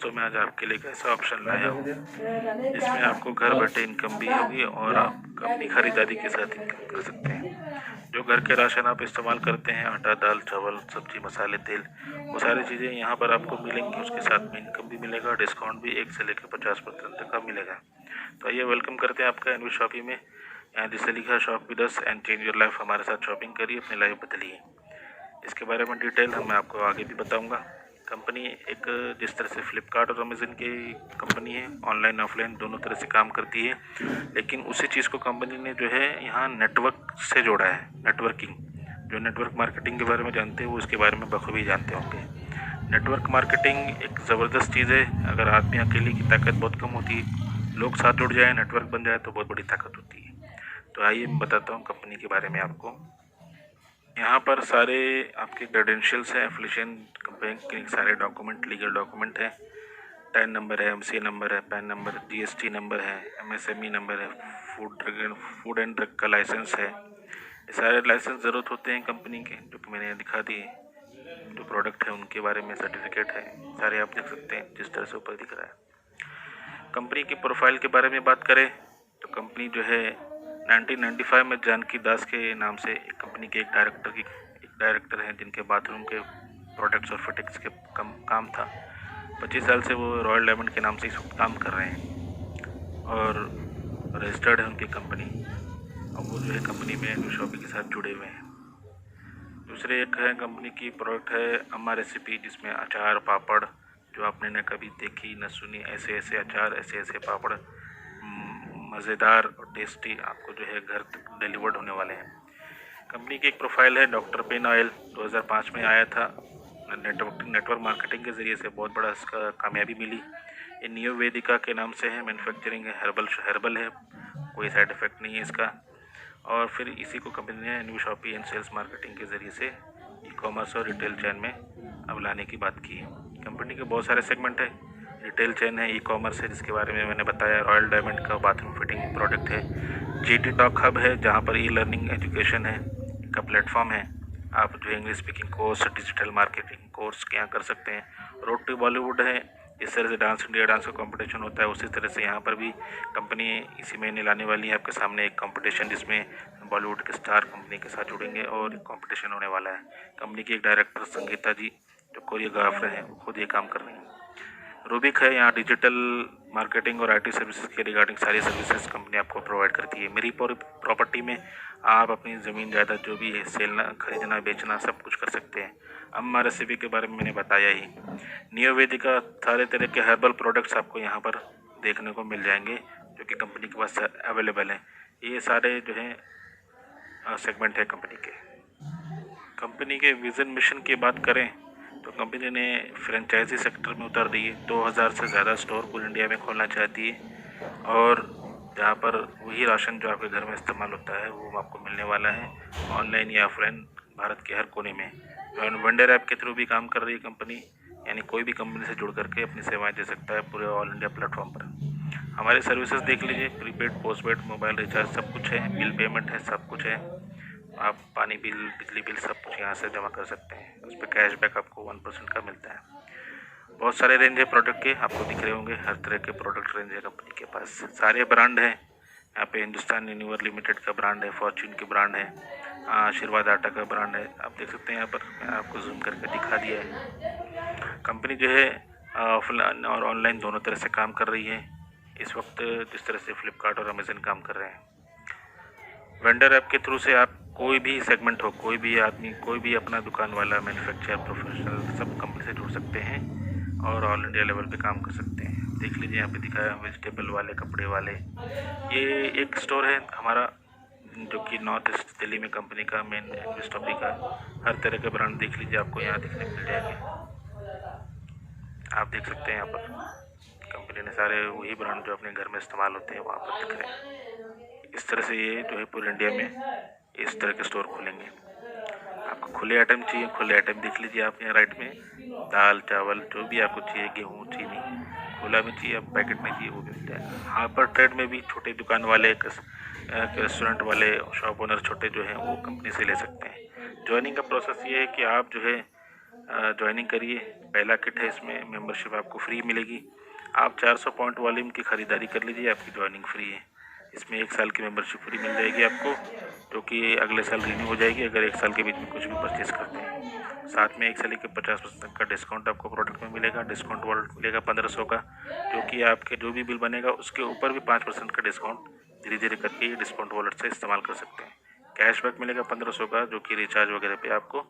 दोस्तों मैं आज आपके लिए एक ऐसा ऑप्शन लाया हूँ जिसमें आपको घर बैठे इनकम भी होगी और आप अपनी खरीदारी के साथ इनकम कर सकते हैं। जो घर के राशन आप इस्तेमाल करते हैं, आटा, दाल, चावल, सब्जी, मसाले, तेल, वो सारी चीज़ें यहाँ पर आपको मिलेंगी। उसके साथ में इनकम भी मिलेगा, डिस्काउंट भी 1 से लेकर 50% तक का मिलेगा। तो आइए वेलकम करते हैं आपका एनवी शॉपिंग में। यहाँ जिससे लिखा है shop with us and change your life, हमारे साथ शॉपिंग करिए, अपनी लाइफ बदलिए। इसके बारे में डिटेल मैं आपको आगे भी बताऊंगा। कंपनी एक जिस तरह से फ्लिपकार्ट और अमेज़न की कंपनी है, ऑनलाइन ऑफलाइन दोनों तरह से काम करती है, लेकिन उसी चीज़ को कंपनी ने जो है यहाँ नेटवर्क से जोड़ा है। नेटवर्किंग, जो नेटवर्क मार्केटिंग के बारे में जानते हैं वो इसके बारे में बखूबी जानते होंगे। नेटवर्क मार्केटिंग एक ज़बरदस्त चीज़ है। अगर आदमी अकेले की ताकत बहुत कम होती है, लोग साथ जुड़ जाए, नेटवर्क बन जाए तो बहुत बड़ी ताकत होती है। तो आइए मैं बताता हूँ कंपनी के बारे में आपको। यहाँ पर सारे आपके क्रेडेंशियल्स हैं, एफिलिएशन बैंक के सारे डॉक्यूमेंट, लीगल डॉक्यूमेंट है। टैन नंबर है, एमसीए नंबर है, पैन नंबर, जीएसटी नंबर है, एमएसएमई नंबर है, फूड एंड ड्रग का लाइसेंस है। ये सारे लाइसेंस ज़रूरत होते हैं कंपनी के, जो कि मैंने दिखा दिए। जो प्रोडक्ट है उनके बारे में सर्टिफिकेट है, सारे आप देख सकते हैं जिस तरह से ऊपर दिख रहा है। कंपनी की प्रोफाइल के बारे में बात करें तो कंपनी जो है 1995 में जानकी दास के नाम से एक कंपनी के एक डायरेक्टर हैं, जिनके बाथरूम के प्रोडक्ट्स और फिटिंग्स के काम था। 25 साल से वो रॉयल डायमंड के नाम से इस वक्त काम कर रहे हैं और रजिस्टर्ड है उनकी कंपनी। और वो जो है कंपनी में एनवी शॉपिंग के साथ जुड़े हुए हैं। दूसरे एक है कंपनी की प्रोडक्ट है अम्मा रेसिपी, जिसमें अचार, पापड़, जो आपने न कभी देखी न सुनी, ऐसे ऐसे अचार, ऐसे ऐसे पापड़, मज़ेदार और टेस्टी आपको जो है घर तक डिलीवर्ड होने वाले हैं। कंपनी की एक प्रोफाइल है डॉक्टर पेन ऑयल, 2005 में आया था। नेटवर्क मार्केटिंग के ज़रिए से बहुत बड़ा इसका कामयाबी मिली। ये नियो वेदिका के नाम से है, मैन्युफैक्चरिंग है, हर्बल है, कोई साइड इफ़ेक्ट नहीं है इसका। और फिर इसी को कंपनी ने एनवी शॉपिंग एंड सेल्स मार्केटिंग के ज़रिए से ई कॉमर्स और रिटेल चैन में अब लाने की बात की है। कंपनी के बहुत सारे सेगमेंट है। रिटेल चैन है, ई कॉमर्स है जिसके बारे में मैंने बताया, रॉयल डायमंड का बाथरूम फिटिंग प्रोडक्ट है, जीटी टॉक हब है जहाँ पर ई लर्निंग एजुकेशन है का प्लेटफॉर्म है। आप जो English speaking course, digital marketing course यहाँ कर सकते हैं। रोड टू बॉलीवुड है, इस तरह से डांस इंडिया डांस का कंपटीशन होता है, उसी तरह से यहाँ पर भी कंपनी इसी महीने लाने वाली है आपके सामने एक कंपटीशन, जिसमें बॉलीवुड के स्टार कंपनी के साथ जुड़ेंगे और कंपटीशन होने वाला है। कंपनी की एक डायरेक्टर संगीता जी, जो कोरियोग्राफर हैं, वो खुद ये काम कर रही हैं। रूबिक है, यहाँ डिजिटल मार्केटिंग और आईटी सर्विसेज के रिगार्डिंग सारी सर्विसेज कंपनी आपको प्रोवाइड करती है। मेरी प्रॉपर्टी में आप अपनी ज़मीन जायदाद जो भी है सेलना, खरीदना, बेचना सब कुछ कर सकते हैं। अम्मा रेसिपी के बारे में मैंने बताया ही। नियो वेदिका, सारे तरह के हर्बल प्रोडक्ट्स आपको यहाँ पर देखने को मिल जाएंगे जो कि कंपनी के पास अवेलेबल हैं। ये सारे जो हैं सेगमेंट है कंपनी के। कंपनी के विज़न मिशन की बात करें तो कंपनी ने फ्रेंचाइजी सेक्टर में उतर दी है। 2000 से ज़्यादा स्टोर पूरे इंडिया में खोलना चाहती है और जहाँ पर वही राशन जो आपके घर में इस्तेमाल होता है वो आपको मिलने वाला है, ऑनलाइन या ऑफलाइन, भारत के हर कोने में। वेंडर ऐप के थ्रू भी काम कर रही है कंपनी, यानी कोई भी कंपनी से जुड़ करके अपनी सेवाएं दे सकता है पूरे ऑल इंडिया प्लेटफॉर्म पर। हमारे सर्विसेज देख लीजिए, प्रीपेड, पोस्टपेड, मोबाइल रिचार्ज सब कुछ है, बिल पेमेंट है, सब कुछ है। आप पानी बिल, बिजली बिल सब कुछ यहाँ से जमा कर सकते हैं। उस पर कैशबैक आपको 1% का मिलता है। बहुत सारे रेंज है प्रोडक्ट के, आपको दिख रहे होंगे, हर तरह के प्रोडक्ट रेंज है कंपनी के पास। सारे ब्रांड हैं यहाँ पे, हिंदुस्तान यूनिवर लिमिटेड का ब्रांड है, फॉर्च्यून की ब्रांड है, आशीर्वाद आटा का ब्रांड है। आप देख सकते हैं यहाँ पर, मैं आपको जूम करके दिखा दिया है। कंपनी जो है ऑफलाइन और ऑनलाइन दोनों तरह से काम कर रही है इस वक्त, जिस तरह से फ्लिपकार्ट और अमेज़न काम कर रहे हैं। वेंडर ऐप के थ्रू से आप कोई भी सेगमेंट हो, कोई भी आदमी, कोई भी अपना दुकान वाला, मैन्युफैक्चरर, प्रोफेशनल, सब कंपनी से जुड़ सकते हैं और ऑल इंडिया लेवल पे काम कर सकते हैं। देख लीजिए यहाँ पे दिखाया, वेजिटेबल वाले, कपड़े वाले। ये एक स्टोर है हमारा जो कि नॉर्थ ईस्ट दिल्ली में कंपनी का मेन एनवी शॉपिंग का। हर तरह के ब्रांड देख लीजिए, आपको यहाँ दिखने मिल जाएंगे। आप देख सकते हैं यहाँ पर कंपनी ने सारे वही ब्रांड जो अपने घर में इस्तेमाल होते हैं वहाँ पर दिख रहे हैं। इस तरह से ये जो है पूरे इंडिया में इस तरह के स्टोर खुलेंगे। आपको खुले आइटम चाहिए, खुले आइटम देख लीजिए आप यहाँ राइट में, दाल, चावल, जो भी आपको चाहिए, गेहूँ, चीनी, खुला में चाहिए, आप पैकेट में चाहिए, वो भी मिलता है। हाइपर ट्रेड में भी छोटे दुकान वाले, रेस्टोरेंट वाले, शॉप ओनर छोटे जो हैं वो कंपनी से ले सकते हैं। ज्वाइनिंग का प्रोसेस ये है कि आप जो है ज्वाइनिंग करिए। पहला किट है, इसमें मेंबरशिप आपको फ्री मिलेगी। आप 400 पॉइंट वॉल्यूम की ख़रीदारी कर लीजिए, आपकी ज्वाइनिंग फ्री है। इसमें 1 साल की मेंबरशिप फ्री मिल जाएगी आपको, जो कि अगले साल रिन्यू हो जाएगी अगर 1 साल के बीच में कुछ भी परचेज़ करते हैं। साथ में 1 साल के 50% का डिस्काउंट आपको प्रोडक्ट में मिलेगा। डिस्काउंट वॉलेट मिलेगा 1500 का, जो कि आपके जो भी बिल बनेगा उसके ऊपर भी 5% का डिस्काउंट धीरे धीरे करके ये डिस्काउंट वॉलेट से इस्तेमाल कर सकते हैं। कैशबैक मिलेगा 1500 का, जो कि रिचार्ज वगैरह पे आपको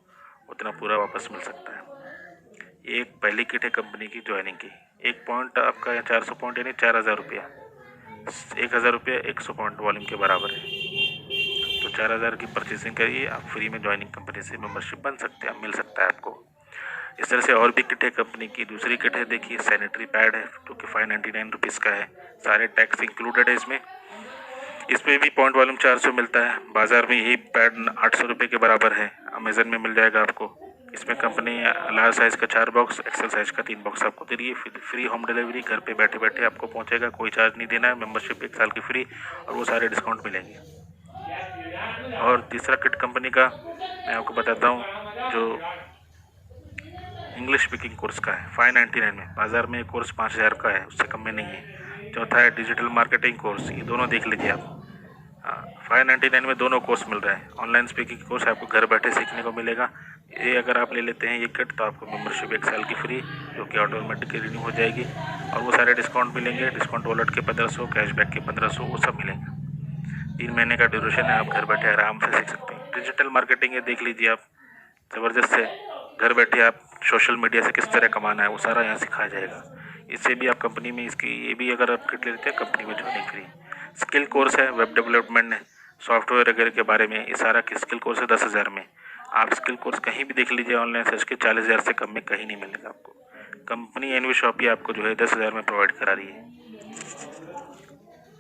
उतना पूरा वापस मिल सकता है। एक पहली किट है कंपनी की ज्वाइनिंग की। 1 पॉइंट आपका 400 पॉइंट यानी 4000 रुपया, 1000 रुपया 100 पॉइंट वॉल्यूम के बराबर है। तो 4000 की परचेसिंग करिए, आप फ्री में ज्वाइनिंग कंपनी से मेंबरशिप बन सकते हैं, मिल सकता है आपको। इस तरह से और भी किट है कंपनी की। दूसरी किट है, देखिए सैनिटरी पैड है, जो कि 599 रुपीज़ का है। सारे टैक्स इंक्लूडेड है इसमें भी पॉइंट वॉल्यूम 400 मिलता है। बाज़ार में यही पैड 800 रुपये के बराबर है। अमेजन में मिल जाएगा आपको। इसमें कंपनी लार्ज साइज़ का 4 बॉक्स, एक्सेल साइज़ का 3 बॉक्स आपको दे रही है। फ्री होम डिलीवरी, घर पे बैठे बैठे आपको पहुंचेगा, कोई चार्ज नहीं देना है। मेंबरशिप 1 साल की फ्री और वो सारे डिस्काउंट मिलेंगे। और तीसरा किट कंपनी का मैं आपको बताता हूँ, जो इंग्लिश स्पीकिंग कोर्स का है, 599 में। बाज़ार में कोर्स 5000 का है, उससे कम में नहीं है। चौथा है डिजिटल मार्केटिंग कोर्स, ये दोनों देख लीजिए आप। 599 में दोनों कोर्स मिल रहा है। ऑनलाइन स्पीकिंग कोर्स आपको घर बैठे सीखने को मिलेगा। ये अगर आप ले लेते हैं ये किट, तो आपको मेंबरशिप 1 साल की फ्री, जो कि ऑटोमेटिकली रिन्यू हो जाएगी। और वो सारे डिस्काउंट मिलेंगे, डिस्काउंट वॉलेट के 1500, कैशबैक के 1500, वो सब मिलेंगे। 3 महीने का ड्यूरेशन है, आप घर बैठे आराम से सीख सकते हैं। डिजिटल मार्केटिंग है, देख लीजिए आप, ज़बरदस्त है। घर बैठे आप सोशल मीडिया से किस तरह कमाना है वो सारा यहाँ सिखाया जाएगा। इससे भी आप कंपनी में इसकी ये भी अगर आप किट लेते हैं कंपनी में ज्वाइनिंग फ्री। स्किल कोर्स है, वेब डेवलपमेंट है, सॉफ्टवेयर वगैरह के बारे में, ये सारा स्किल कोर्स है 10,000 में। आप स्किल कोर्स कहीं भी देख लीजिए ऑनलाइन सर्च के, 40,000 से कम में कहीं नहीं मिलेगा आपको। कंपनी एनवी शॉप ही आपको जो है 10,000 में प्रोवाइड करा रही है,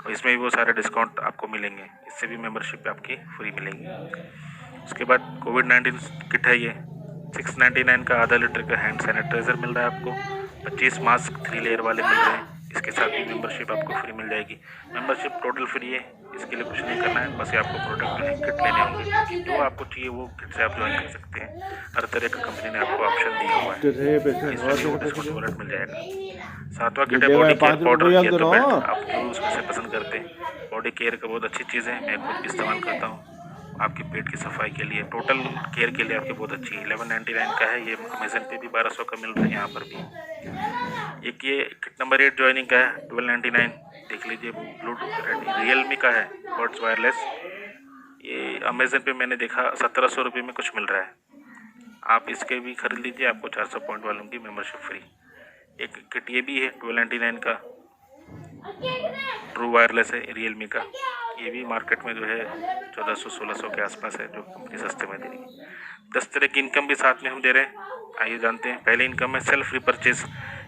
और इसमें भी वो सारे डिस्काउंट आपको मिलेंगे। इससे भी मेंबरशिप आपकी फ्री मिलेगी। उसके बाद कोविड-19 किट है ये, 699 का आधा लीटर का हैंड सैनिटाइज़र मिल रहा है आपको। 25 मास्क 3 लेयर वाले मिल रहे हैं। इसके साथ भी मेंबरशिप आपको फ्री मिल जाएगी। मेंबरशिप टोटल फ्री है, इसके लिए कुछ नहीं करना है, बस आपको प्रोडक्ट किट लेने होंगे। जो आपको चाहिए वो किट से आप ज्वाइन कर सकते हैं। हर तरह का कंपनी ने आपको ऑप्शन दिया हुआ है, इसमें डिस्काउंट वॉलेट मिल जाएगा। 7वां किट है बॉडी केयर पाउडर केयर का बेल्ट। आप जो उसमें से पसंद करते हैं, बॉडी केयर का बहुत अच्छी चीज़ है, मैं खुद इस्तेमाल करता हूँ। आपके पेट की सफाई के लिए, टोटल केयर के लिए आपकी बहुत अच्छी है। 1199 का है ये, अमेजन पे भी 1200 का मिल रहा है, यहाँ पर भी। एक ये किट नंबर 8 ज्वाइनिंग का है, 1299, देख लीजिए। ब्लूटूथ रियलमी का है, बड्स वायरलेस। ये अमेजन पे मैंने देखा 1700 रुपये में कुछ मिल रहा है। आप इसके भी खरीद लीजिए, आपको 400 पॉइंट वालों की मेंबरशिप फ्री। एक किट ये भी है 1299 का, ट्रू वायरलेस है रियलमी का। ये भी मार्केट में जो है 1400-1600 के आसपास है, जो कंपनी सस्ते में दे रही है। 10 तरह की इनकम भी साथ में हम दे रहे हैं, आइए जानते हैं। पहले इनकम है सेल्फ रिपर्चेज,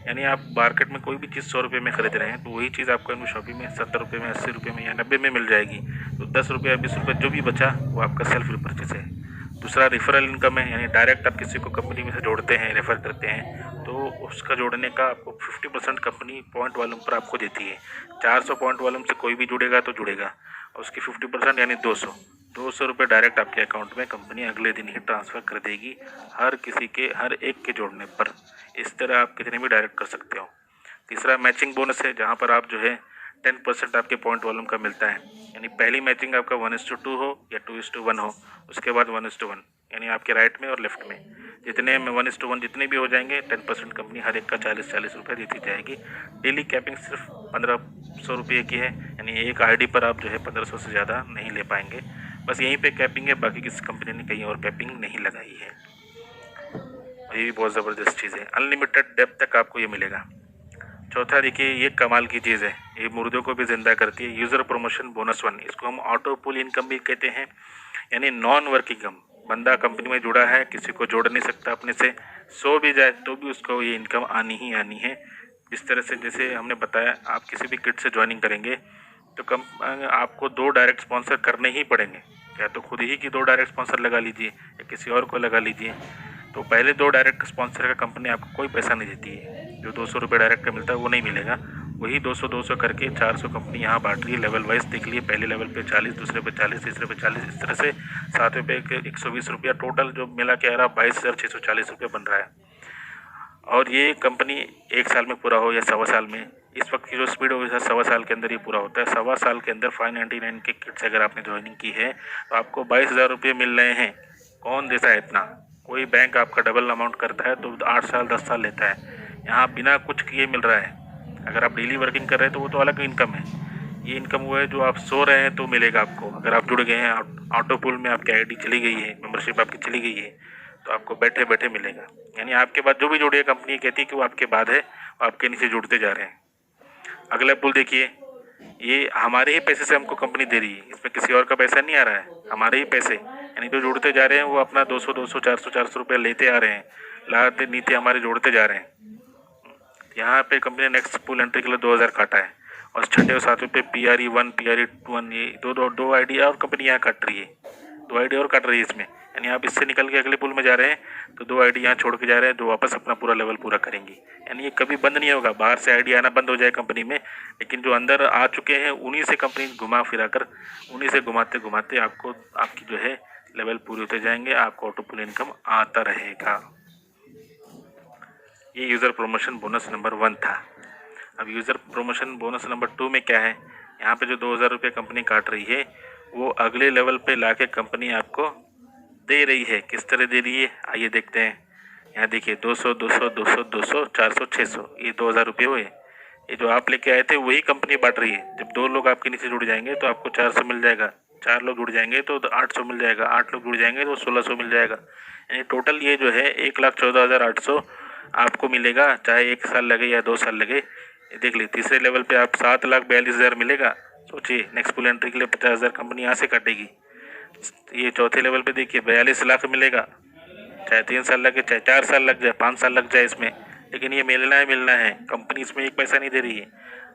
यानी आप मार्केट में कोई भी चीज़ 100 रुपये में खरीद रहे हैं, तो वही चीज़ आपको एनवी शॉपिंग में 70 रुपये में, 80 रुपये में या 90 में मिल जाएगी। तो 10 रुपये 20 रुपये जो भी बचा वो आपका सेल्फ रिपर्चेज है। दूसरा रेफरल इनकम है, यानी डायरेक्ट आप किसी को कंपनी में से जोड़ते हैं, रेफ़र करते हैं, तो उसका जोड़ने का आपको 50% कंपनी पॉइंट वॉल्यूम पर आपको देती है। 400 पॉइंट वॉल्यूम से कोई भी जुड़ेगा तो जुड़ेगा, और उसकी 50% यानी 200 रुपये डायरेक्ट आपके अकाउंट में कंपनी अगले दिन ही ट्रांसफ़र कर देगी, हर एक के जोड़ने पर। इस तरह आप कितने भी डायरेक्ट कर सकते हो। तीसरा मैचिंग बोनस है, जहाँ पर आप जो है 10% आपके पॉइंट वॉल्यूम का मिलता है। यानी पहली मैचिंग आपका 1:2 हो या 2:1 हो, उसके बाद 1:1, यानी आपके राइट में और लेफ्ट में जितने में 1:1 जितने भी हो जाएंगे, 10% कंपनी हर एक का 40-40 रुपये देती जाएगी। डेली कैपिंग सिर्फ 1500 रुपये की है, यानी एक आईडी पर आप जो है 1500 से ज़्यादा नहीं ले पाएंगे। बस यहीं पे कैपिंग है, बाकी किसी कंपनी ने कहीं और कैपिंग नहीं लगाई है। ये भी बहुत ज़बरदस्त चीज़ है। अनलिमिटेड डेप्थ तक आपको ये मिलेगा। चौथा देखिए, ये कमाल की चीज़ है, ये मुर्दों को भी ज़िंदा करती है। यूज़र प्रमोशन बोनस 1, इसको हम ऑटो पुल इनकम भी कहते हैं, यानी नॉन वर्किंग इनकम। बंदा कंपनी में जुड़ा है, किसी को जोड़ नहीं सकता अपने से, सो भी जाए तो भी उसको ये इनकम आनी ही आनी है। इस तरह से जैसे हमने बताया, आप किसी भी किट से ज्वाइनिंग करेंगे तो आपको 2 डायरेक्ट स्पॉन्सर करने ही पड़ेंगे। या तो खुद ही की 2 डायरेक्ट स्पॉन्सर लगा लीजिए या किसी और को लगा लीजिए। तो पहले 2 डायरेक्ट स्पॉन्सर का कंपनी आपको कोई पैसा नहीं देती है। जो 200 रुपये डायरेक्ट का मिलता है वो नहीं मिलेगा, वही 200-200 करके 400 कंपनी यहाँ बांट रही है लेवल वाइज। देख लिए, पहले लेवल पे 40, दूसरे पे 40, तीसरे पे 40, इस तरह से 7वें पे 120 रुपया, टोटल जो मिला के आ रहा 22,640 रुपये बन रहा है। और ये कंपनी 1 साल में पूरा हो या 1.25 साल में, इस वक्त की जो स्पीड होगी 1.25 साल के अंदर ये पूरा होता है। 1.25 साल के अंदर 599 के किट से अगर आपने ज्वाइनिंग की है तो आपको 22,000 रुपये मिल रहे हैं। कौन देता है इतना? कोई बैंक आपका डबल अमाउंट करता है तो 8 साल 10 साल लेता है, यहाँ बिना कुछ किए मिल रहा है। अगर आप डेली वर्किंग कर रहे हैं तो वो तो अलग इनकम है। ये इनकम वो है जो आप सो रहे हैं तो मिलेगा आपको। अगर आप जुड़ गए हैं, ऑटो पूल में आपकी आईडी चली गई है, मेंबरशिप आपकी चली गई है, तो आपको बैठे बैठे मिलेगा। यानी आपके बाद जो भी जुड़े, कंपनी कहती है कि वो आपके बाद है, वो आपके नीचे जुड़ते जा रहे हैं। अगला पुल देखिए, ये हमारे ही पैसे से हमको कंपनी दे रही है, इसमें किसी और का पैसा नहीं आ रहा है, हमारे ही पैसे। यानी जो जुड़ते जा रहे हैं वो अपना 200-200, 400-400 रुपये लेते आ रहे हैं, लाते नीचे हमारे जोड़ते जा रहे हैं। यहाँ पे कंपनी ने नेक्स्ट पुल एंट्री के लिए 2000 काटा है, और 6वें और 7वें पे PRE 1, PRE 1, ये दो आईडी और कंपनी यहाँ काट रही है, 2 आईडी और काट रही है इसमें। यानी आप इससे निकल के अगले पुल में जा रहे हैं तो 2 आईडी यहाँ छोड़ के जा रहे हैं, जो वापस अपना पूरा लेवल पूरा करेंगी। यानी ये कभी बंद नहीं होगा। बाहर से आईडी आना बंद हो जाए कंपनी में, लेकिन जो अंदर आ चुके हैं उन्हीं से कंपनी घुमा फिरा कर, उन्हीं से घुमाते घुमाते आपको आपकी जो है लेवल पूरे होते जाएंगे, आपको ऑटो पुल इनकम आता रहेगा। ये यूज़र प्रमोशन बोनस नंबर 1 था। अब यूज़र प्रमोशन बोनस नंबर 2 में क्या है? यहाँ पे जो 2000 रुपये कंपनी काट रही है वो अगले लेवल पे लाके कंपनी आपको दे रही है। किस तरह दे रही है आइए देखते हैं। यहाँ देखिए 200, 200, 200, 200, 400, 600, ये 2000 रुपये हुए। ये जो आप लेके आए थे वही कंपनी बांट रही है। जब 2 लोग आपके नीचे जुड़ जाएंगे तो आपको 400 मिल जाएगा, 4 लोग जुड़ जाएंगे तो 800 मिल जाएगा, 8 लोग जुड़ जाएंगे तो 1600 मिल जाएगा। यानी टोटल ये जो है 1,14,800 आपको मिलेगा, चाहे 1 साल लगे या 2 साल लगे। देख ली, तीसरे लेवल पे आप 7,42,000 मिलेगा। सोचिए, नेक्स्ट पुल एंट्री के लिए 50,000 कंपनी यहाँ से काटेगी। ये चौथे लेवल पे देखिए 42 लाख मिलेगा, चाहे 3 साल लगे, चाहे 4 साल लग जाए, 5 साल लग जाए इसमें, लेकिन ये मिलना है मिलना है। कंपनी इसमें 1 पैसा नहीं दे रही है,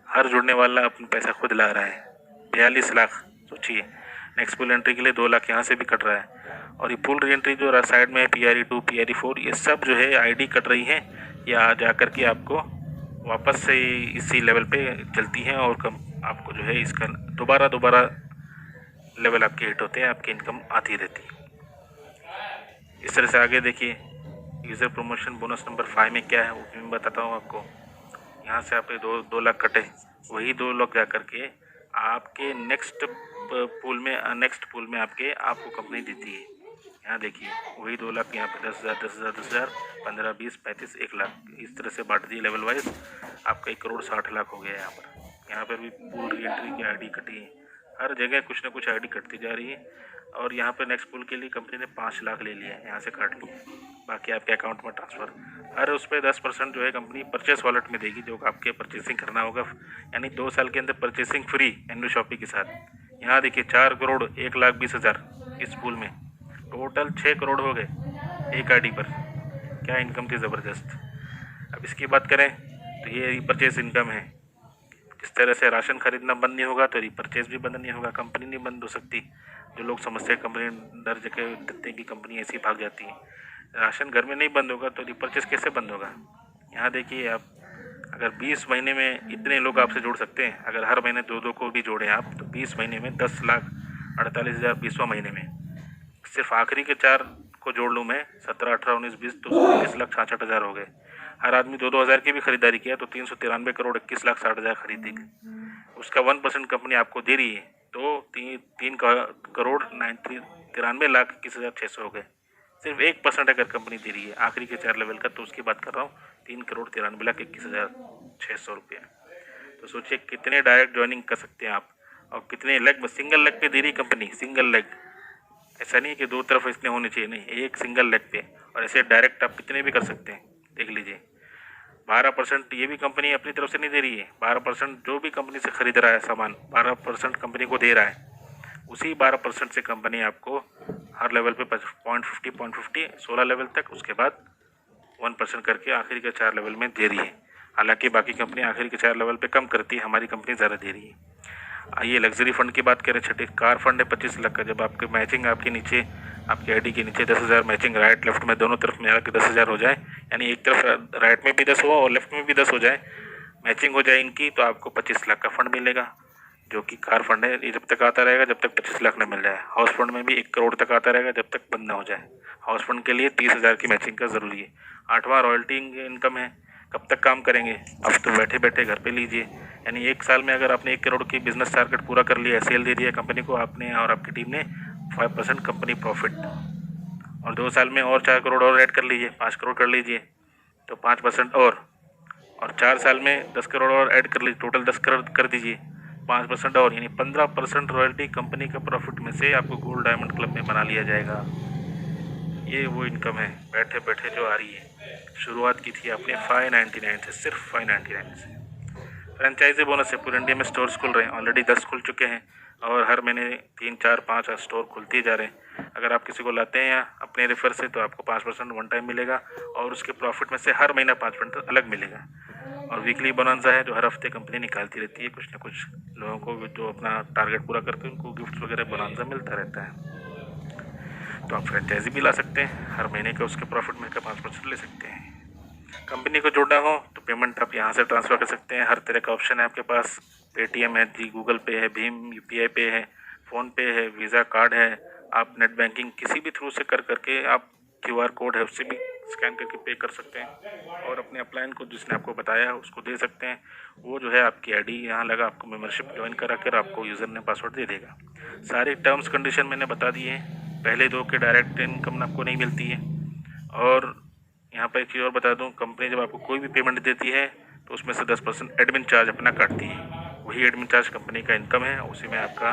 हर जुड़ने वाला अपना पैसा खुद ला रहा है। 42 लाख सोचिए। नेक्स्ट पुल एंट्री के लिए 2 लाख यहाँ से भी कट रहा है। और ये पुल री एंट्री जो साइड में है PRE 2, PRE 4, ये सब जो है आईडी कट रही है, या जा कर के आपको वापस से इसी लेवल पे चलती हैं, और आपको जो है इसका दोबारा लेवल आपके हिट होते हैं, आपकी इनकम आती रहती है। इस तरह से आगे देखिए, यूज़र प्रमोशन बोनस नंबर 5 में क्या है वो मैं बताता हूँ आपको। यहाँ से आपके 2 लाख कटे, वही 2 लाख जा कर के आपके नेक्स्ट पुल में आपको कंपनी देती है। यहाँ देखिए वही 2 लाख, यहाँ पे 10,000, 10,000, 10,000, 15, 20, 35, 1 लाख, इस तरह से बांट दी लेवल वाइज। आपका 1,60,00,000 हो गया यहाँ पर भी पुल री एंट्री की आईडी कटी है। हर जगह कुछ ना कुछ आईडी कटती जा रही है। और यहाँ पर नेक्स्ट पुल के लिए कंपनी ने 5 लाख ले लिया है, यहाँ से काट लिया, बाकी आपके अकाउंट में ट्रांसफ़र। हर उस पर 10% जो है कंपनी परचेस वॉलेट में देगी, जो आपके परचेसिंग करना होगा। यानी 2 साल के अंदर परचेसिंग फ्री एंड्रो शॉपिंग के साथ। यहाँ देखिए 4,01,20,000 इस पुल में, टोटल 6 करोड़ हो गए एक आईडी पर। क्या इनकम थी ज़बरदस्त। अब इसकी बात करें तो ये रीपरचेज इनकम है। जिस तरह से राशन खरीदना बंद नहीं होगा तो रीपरचेज भी बंद नहीं होगा, कंपनी नहीं बंद हो सकती। जो लोग समझते हैं कंपनी डर जगह देते हैं कि कंपनी ऐसी भाग जाती है, राशन घर में नहीं बंद होगा तो रीपरचेज कैसे बंद होगा। यहाँ देखिए, आप अगर 20 महीने में इतने लोग आपसे जुड़ सकते हैं, अगर हर महीने 2-2 को भी जोड़ें आप, तो 20 महीने में 10,48,000 20वां महीने में। सिर्फ आखिरी के 4 को जोड़ लूँ मैं, 17, 18, 19, 20, तो 19,66,000 हो गए। हर आदमी 2-2 हज़ार की भी खरीदारी किया तो 393 करोड़ 21,60,000 खरीदेगी। उसका 1% कंपनी आपको दे रही है तो 3 करोड़ 93,21,600 हो गए। सिर्फ 1% अगर कंपनी दे रही है आखिरी के 4 लेवल का, तो उसकी बात कर रहा हूँ 3,93,21,600 रुपये। तो सोचिए कितने डायरेक्ट ज्वाइनिंग कर सकते हैं आप, और कितने लेग में, सिंगल लेग पे दे रही कंपनी, सिंगल लेग। ऐसा नहीं कि 2 तरफ इसने होने चाहिए, नहीं, एक सिंगल लेग पे। और ऐसे डायरेक्ट आप कितने भी कर सकते हैं, देख लीजिए। 12% ये भी कंपनी अपनी तरफ से नहीं दे रही है, 12% जो भी कंपनी से खरीद रहा है सामान, 12% कंपनी को दे रहा है। उसी 12% से कंपनी आपको हर लेवल पे 0.50 16 लेवल तक, उसके बाद 1% करके आखिरी के 4 लेवल में दे रही है। हालांकि बाकी कंपनी आखिरी के 4 लेवल पे कम करती है, हमारी कंपनी ज़्यादा दे रही है। आइए लग्जरी फंड की बात करें। छठे कार फंड है 25 लाख का। जब आपके मैचिंग आपके नीचे, आपके आईडी के नीचे 10,000 मैचिंग राइट लेफ्ट में दोनों तरफ मिला के 10,000 हो जाए, यानी एक तरफ राइट में भी 10 हो और लेफ्ट में भी 10 हो जाए, मैचिंग हो जाए इनकी तो आपको 25 लाख का फंड मिलेगा, जो कि कार फंड है। ये जब तक आता रहेगा जब तक 25 लाख न मिल जाए। हाउस फंड में भी 1 करोड़ तक आता रहेगा जब तक बंद ना हो जाए। हाउस फंड के लिए 30,000 की मैचिंग का ज़रूरी है। 8वां रॉयल्टी इनकम है। कब तक काम करेंगे? अब तो बैठे बैठे घर पे लीजिए। यानी 1 साल में अगर आपने 1 करोड़ की बिजनेस टारगेट पूरा कर लिया, सेल दे दिया कंपनी को आपने और आपकी टीम ने, 5% कंपनी प्रॉफिट। और 2 साल में और 4 करोड़ और ऐड कर लीजिए, 5 करोड़ कर लीजिए तो 5% और 4 साल में 10 करोड़ और ऐड कर लीजिए, टोटल 10 करोड़ कर दीजिए, 5% और, यानी 15% रॉयल्टी कंपनी का प्रॉफिट में से आपको गोल्ड डायमंड क्लब में बना लिया जाएगा। ये वो इनकम है बैठे बैठे जो आ रही है। शुरुआत की थी आपने 599 से, सिर्फ 599 से। फ्रेंचाइजी बोनस से पूरे इंडिया में स्टोर्स खुल रहे हैं, ऑलरेडी 10 खुल चुके हैं और हर महीने 3, 4, 5 स्टोर खुलते जा रहे हैं। अगर आप किसी को लाते हैं या अपने रेफर से तो आपको 5% वन टाइम मिलेगा और उसके प्रॉफिट में से हर महीना 5% अलग मिलेगा। और वीकली बोनंजा है जो हर हफ्ते कंपनी निकालती रहती है। कुछ ना कुछ लोगों को जो अपना टारगेट पूरा करते हैं उनको गिफ्ट वगैरह बोनंजा मिलता रहता है। तो आप फ्रेंचाइजी भी ला सकते हैं, हर महीने का उसके प्रॉफिट में का 5% ले सकते हैं। कंपनी को जोड़ना हो तो पेमेंट आप यहाँ से ट्रांसफ़र कर सकते हैं। हर तरह का ऑप्शन है आपके पास। पेटीएम है जी, गूगल पे है, भीम यूपीआई पे है, फ़ोनपे है, वीज़ा कार्ड है। आप नेट बैंकिंग किसी भी थ्रू से करके आप क्यूआर कोड है उससे भी स्कैन करके पे कर सकते हैं और अपने अपलाइन को जिसने आपको बताया है उसको दे सकते हैं। वो जो है आपकी आईडी यहाँ लगा आपको मेंबरशिप ज्वाइन करा कर आपको यूज़र नेम पासवर्ड दे देगा। सारे टर्म्स कंडीशन मैंने बता दिए हैं। पहले 2 के डायरेक्ट इनकम आपको नहीं मिलती है। और यहाँ पर एक चीज़ और बता दूँ, कंपनी जब आपको कोई भी पेमेंट देती है तो उसमें से 10% एडमिन चार्ज अपना काटती है। वही एडमिन चार्ज कंपनी का इनकम है, उसी में आपका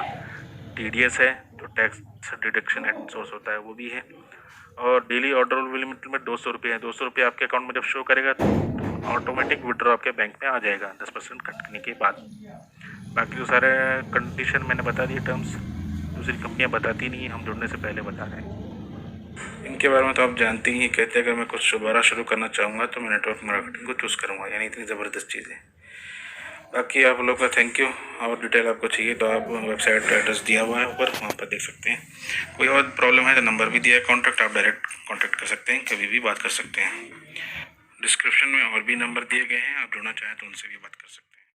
टीडीएस है जो टैक्स डिडक्शन एट सोर्स होता है वो भी है। और डेली ऑर्डर लिमिट में 200 रुपये है। 200 रुपये आपके अकाउंट में जब शो करेगा तो ऑटोमेटिक विड्रॉ आपके बैंक में आ जाएगा 10% कटने के बाद। बाकी जो सारे कंडीशन मैंने बता दिए, टर्म्स दूसरी कंपनियाँ बताती नहीं है, हम जुड़ने से पहले बता रहे हैं। इनके बारे में तो आप जानते ही, कहते हैं अगर मैं कुछ दोबारा शुरू करना चाहूँगा तो मैं नेटवर्क मार्केटिंग को चूज़ करूँगा, यानी इतनी ज़बरदस्त चीज़ है। बाकी आप लोग का थैंक यू। और डिटेल आपको चाहिए तो आप वेबसाइट का एड्रेस दिया हुआ है ऊपर, वहाँ पर देख सकते हैं। कोई और प्रॉब्लम है तो नंबर भी दिया है कॉन्टैक्ट, आप डायरेक्ट कॉन्टैक्ट कर सकते हैं, कभी भी बात कर सकते हैं। डिस्क्रिप्शन में और भी नंबर दिए गए हैं, आप जुड़ना चाहें तो उनसे भी बात कर सकते हैं।